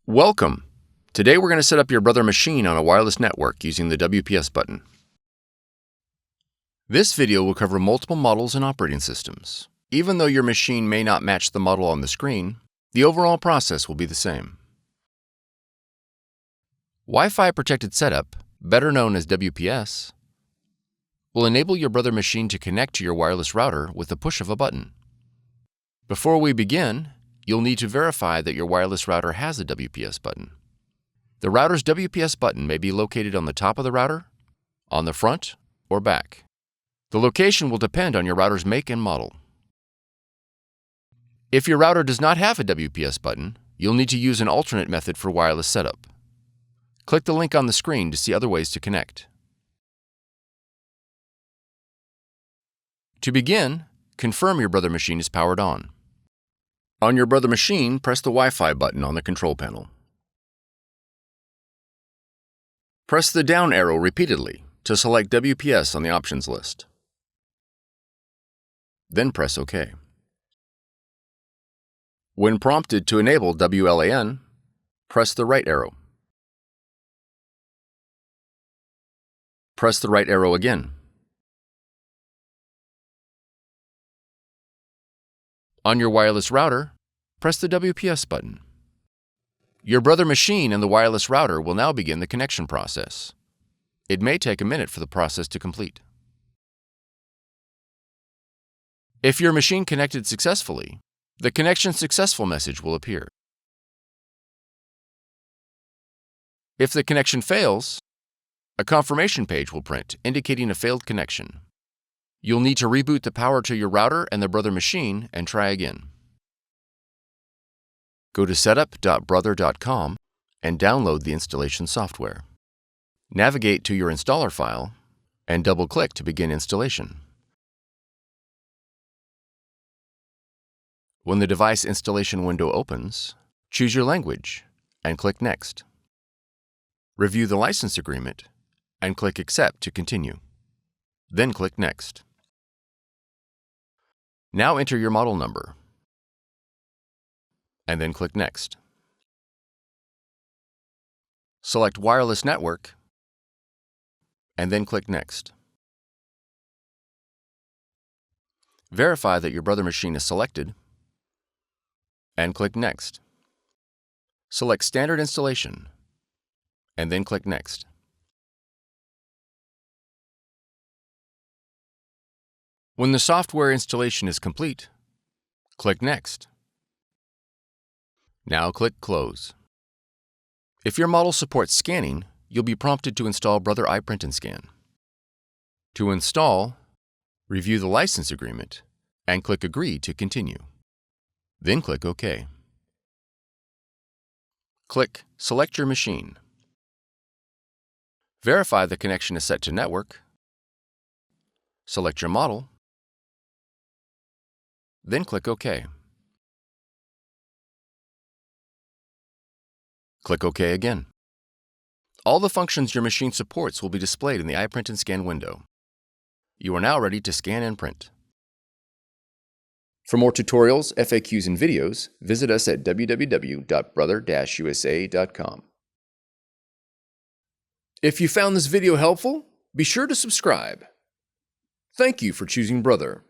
Welcome! Today we're going to set up your Brother machine on a wireless network using the WPS button. This video will cover multiple models and operating systems. Even though your machine may not match the model on the screen, the overall process will be the same. Wi-Fi protected setup, better known as WPS, will enable your Brother machine to connect to your wireless router with the push of a button. Before we begin, you'll need to verify that your wireless router has a WPS button. The router's WPS button may be located on the top of the router, on the front, or back. The location will depend on your router's make and model. If your router does not have a WPS button, you'll need to use an alternate method for wireless setup. Click the link on the screen to see other ways to connect. To begin, confirm your Brother machine is powered on. On your Brother machine, press the Wi-Fi button on the control panel. Press the down arrow repeatedly to select WPS on the options list. Then press OK. When prompted to enable WLAN, press the right arrow. Press the right arrow again. On your wireless router, press the WPS button. Your Brother machine and the wireless router will now begin the connection process. It may take a minute for the process to complete. If your machine connected successfully, the connection successful message will appear. If the connection fails, a confirmation page will print indicating a failed connection. You'll need to reboot the power to your router and the Brother machine and try again. Go to setup.brother.com and download the installation software. Navigate to your installer file and double-click to begin installation. When the device installation window opens, choose your language and click Next. Review the license agreement and click Accept to continue. Then click Next. Now enter your model number, and then click Next. Select Wireless Network, and then click Next. Verify that your Brother machine is selected, and click Next. Select Standard Installation, and then click Next. When the software installation is complete, click Next. Now click Close. If your model supports scanning, you'll be prompted to install Brother iPrint&Scan. To install, review the license agreement and click Agree to continue. Then click OK. Click Select your machine. Verify the connection is set to network. Select your model. Then click OK. Click OK again. All the functions your machine supports will be displayed in the iPrint&Scan window. You are now ready to scan and print. For more tutorials, FAQs, and videos, visit us at www.brother-usa.com. If you found this video helpful, be sure to subscribe. Thank you for choosing Brother.